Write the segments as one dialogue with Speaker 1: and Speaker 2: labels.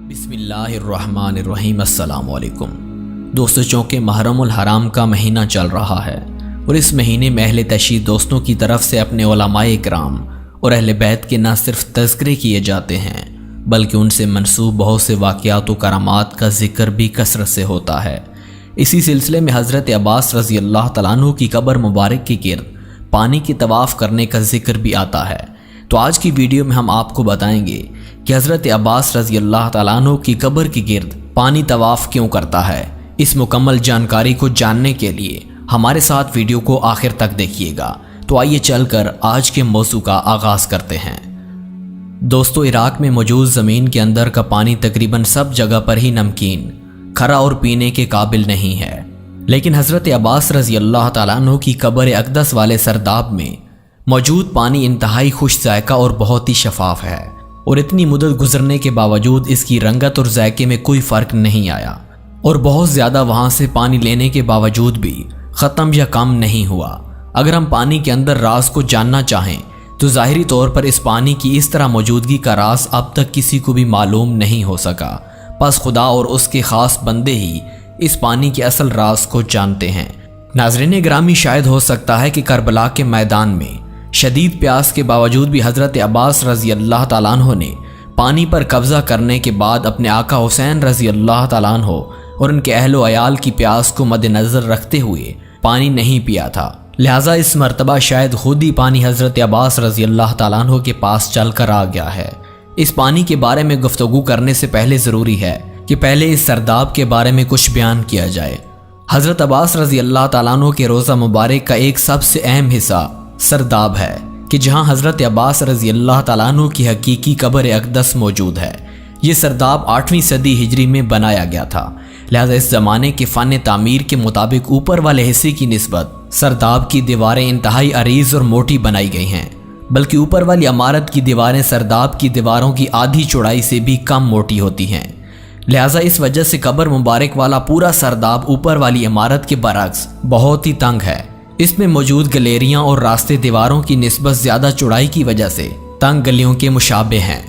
Speaker 1: بسم اللہ الرحمن الرحیم۔ السلام علیکم دوستو، چونکہ محرم الحرام کا مہینہ چل رہا ہے اور اس مہینے میں اہل تشیع دوستوں کی طرف سے اپنے علماء اکرام اور اہل بیت کے نہ صرف تذکرے کیے جاتے ہیں بلکہ ان سے منسوب بہت سے واقعات و کرامات کا ذکر بھی کثرت سے ہوتا ہے۔ اسی سلسلے میں حضرت عباس رضی اللہ تعالیٰ عنہ کی قبر مبارک کے گرد پانی کی طواف کرنے کا ذکر بھی آتا ہے۔ تو آج کی ویڈیو میں ہم آپ کو بتائیں گے کہ حضرت عباس رضی اللہ تعالیٰ عنہ کی قبر کے گرد پانی طواف کیوں کرتا ہے۔ اس مکمل جانکاری کو جاننے کے لیے ہمارے ساتھ ویڈیو کو آخر تک دیکھیے گا۔ تو آئیے چل کر آج کے موضوع کا آغاز کرتے ہیں۔ دوستو، عراق میں موجود زمین کے اندر کا پانی تقریباً سب جگہ پر ہی نمکین، کھرا اور پینے کے قابل نہیں ہے، لیکن حضرت عباس رضی اللہ تعالیٰ عنہ کی قبر اقدس والے سرداب میں موجود پانی انتہائی خوش ذائقہ اور بہت ہی شفاف ہے، اور اتنی مدت گزرنے کے باوجود اس کی رنگت اور ذائقے میں کوئی فرق نہیں آیا، اور بہت زیادہ وہاں سے پانی لینے کے باوجود بھی ختم یا کم نہیں ہوا۔ اگر ہم پانی کے اندر راز کو جاننا چاہیں تو ظاہری طور پر اس پانی کی اس طرح موجودگی کا راز اب تک کسی کو بھی معلوم نہیں ہو سکا، بس خدا اور اس کے خاص بندے ہی اس پانی کے اصل راز کو جانتے ہیں۔ ناظرین گرامی، شاید ہو سکتا ہے کہ کربلا کے میدان میں شدید پیاس کے باوجود بھی حضرت عباس رضی اللہ تعالیٰ عنہ نے پانی پر قبضہ کرنے کے بعد اپنے آقا حسین رضی اللہ تعالیٰ عنہ اور ان کے اہل و عیال کی پیاس کو مد نظر رکھتے ہوئے پانی نہیں پیا تھا، لہٰذا اس مرتبہ شاید خود ہی پانی حضرت عباس رضی اللہ تعالیٰ عنہ کے پاس چل کر آ گیا ہے۔ اس پانی کے بارے میں گفتگو کرنے سے پہلے ضروری ہے کہ پہلے اس سرداب کے بارے میں کچھ بیان کیا جائے۔ حضرت عباس رضی اللہ تعالیٰ عنہ کے روضہ مبارک کا ایک سب سے اہم حصہ سرداب ہے کہ جہاں حضرت عباس رضی اللہ تعالیٰ عنہ کی حقیقی قبر اقدس موجود ہے۔ یہ سرداب 8ویں صدی ہجری میں بنایا گیا تھا، لہذا اس زمانے کے فن تعمیر کے مطابق اوپر والے حصے کی نسبت سرداب کی دیواریں انتہائی عریض اور موٹی بنائی گئی ہیں، بلکہ اوپر والی عمارت کی دیواریں سرداب کی دیواروں کی آدھی چوڑائی سے بھی کم موٹی ہوتی ہیں، لہذا اس وجہ سے قبر مبارک والا پورا سرداب اوپر والی عمارت کے برعکس بہت ہی تنگ ہے۔ اس میں موجود گلیریاں اور راستے دیواروں کی نسبت زیادہ چوڑائی کی وجہ سے تنگ گلیوں کے مشابہ ہیں۔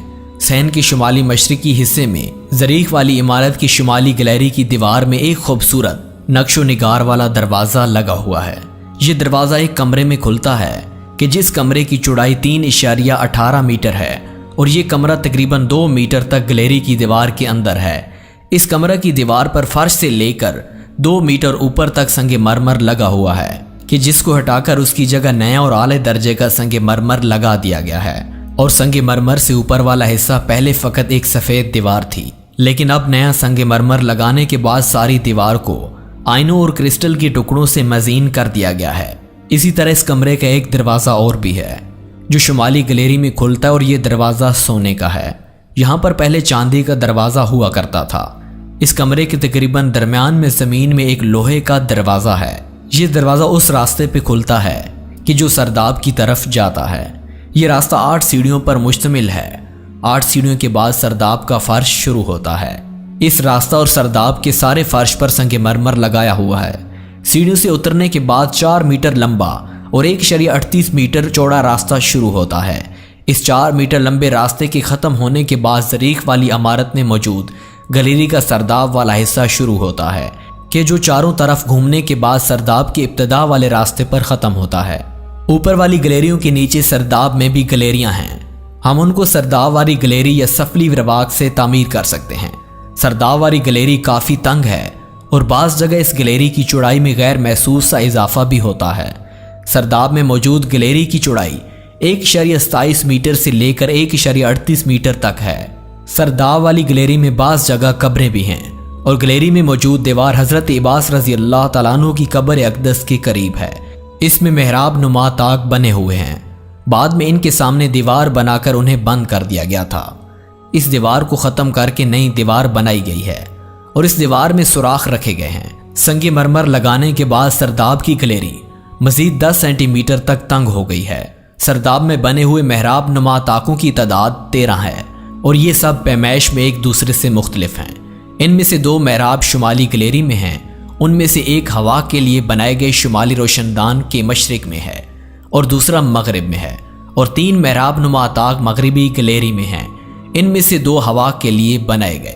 Speaker 1: سین کے شمالی مشرقی حصے میں زریخ والی عمارت کی شمالی گلیری کی دیوار میں ایک خوبصورت نقش و نگار والا دروازہ لگا ہوا ہے۔ یہ دروازہ ایک کمرے میں کھلتا ہے کہ جس کمرے کی چوڑائی 3.18 میٹر ہے، اور یہ کمرہ تقریباً 2 میٹر تک گلیری کی دیوار کے اندر ہے۔ اس کمرہ کی دیوار پر فرش سے لے کر 2 میٹر اوپر تک سنگ مرمر لگا ہوا ہے کہ جس کو ہٹا کر اس کی جگہ نیا اور اعلی درجے کا سنگ مرمر لگا دیا گیا ہے، اور سنگ مرمر سے اوپر والا حصہ پہلے فقط ایک سفید دیوار تھی، لیکن اب نیا سنگ مرمر لگانے کے بعد ساری دیوار کو آئنوں اور کرسٹل کے ٹکڑوں سے مزین کر دیا گیا ہے۔ اسی طرح اس کمرے کا ایک دروازہ اور بھی ہے جو شمالی گلیری میں کھلتا ہے، اور یہ دروازہ سونے کا ہے۔ یہاں پر پہلے چاندی کا دروازہ ہوا کرتا تھا۔ اس کمرے کے تقریباً درمیان میں زمین میں ایک لوہے کا دروازہ ہے۔ یہ دروازہ اس راستے پہ کھلتا ہے کہ جو سرداب کی طرف جاتا ہے۔ یہ راستہ 8 سیڑھیوں پر مشتمل ہے۔ 8 سیڑھیوں کے بعد سرداب کا فرش شروع ہوتا ہے۔ اس راستہ اور سرداب کے سارے فرش پر سنگ مرمر لگایا ہوا ہے۔ سیڑھیوں سے اترنے کے بعد 4 میٹر لمبا اور 1.38 میٹر چوڑا راستہ شروع ہوتا ہے۔ اس 4 میٹر لمبے راستے کے ختم ہونے کے بعد زریخ والی عمارت میں موجود گلیری کا سرداب والا حصہ شروع ہوتا ہے کہ جو چاروں طرف گھومنے کے بعد سرداب کے ابتدا والے راستے پر ختم ہوتا ہے۔ اوپر والی گلیریوں کے نیچے سرداب میں بھی گلیریاں ہیں۔ ہم ان کو سرداب والی گلیری یا سفلی رواق سے تعمیر کر سکتے ہیں۔ سرداب والی گلیری کافی تنگ ہے، اور بعض جگہ اس گلیری کی چوڑائی میں غیر محسوس سا اضافہ بھی ہوتا ہے۔ سرداب میں موجود گلیری کی چوڑائی 1.27 میٹر سے لے کر 1.38 میٹر تک ہے۔ سرداب والی گلیری میں بعض جگہ قبریں بھی ہیں، اور گلیری میں موجود دیوار حضرت عباس رضی اللہ تعالیٰ عنہ کی قبر اقدس کے قریب ہے۔ اس میں محراب نما طاق بنے ہوئے ہیں۔ بعد میں ان کے سامنے دیوار بنا کر انہیں بند کر دیا گیا تھا۔ اس دیوار کو ختم کر کے نئی دیوار بنائی گئی ہے، اور اس دیوار میں سوراخ رکھے گئے ہیں۔ سنگ مرمر لگانے کے بعد سرداب کی گلیری مزید 10 سینٹی میٹر تک تنگ ہو گئی ہے۔ سرداب میں بنے ہوئے محراب نما طاقوں کی تعداد 13 ہے، اور یہ سب پیمائش میں ایک دوسرے سے مختلف ہیں۔ ان میں سے 2 محراب شمالی گلیری میں ہیں، ان میں سے ایک ہوا کے لیے بنائے گئے شمالی روشن دان کے مشرق میں ہے اور دوسرا مغرب میں ہے، اور 3 محراب نما طاق مغربی گلیری میں ہیں، ان میں سے 2 ہوا کے لیے بنائے گئے۔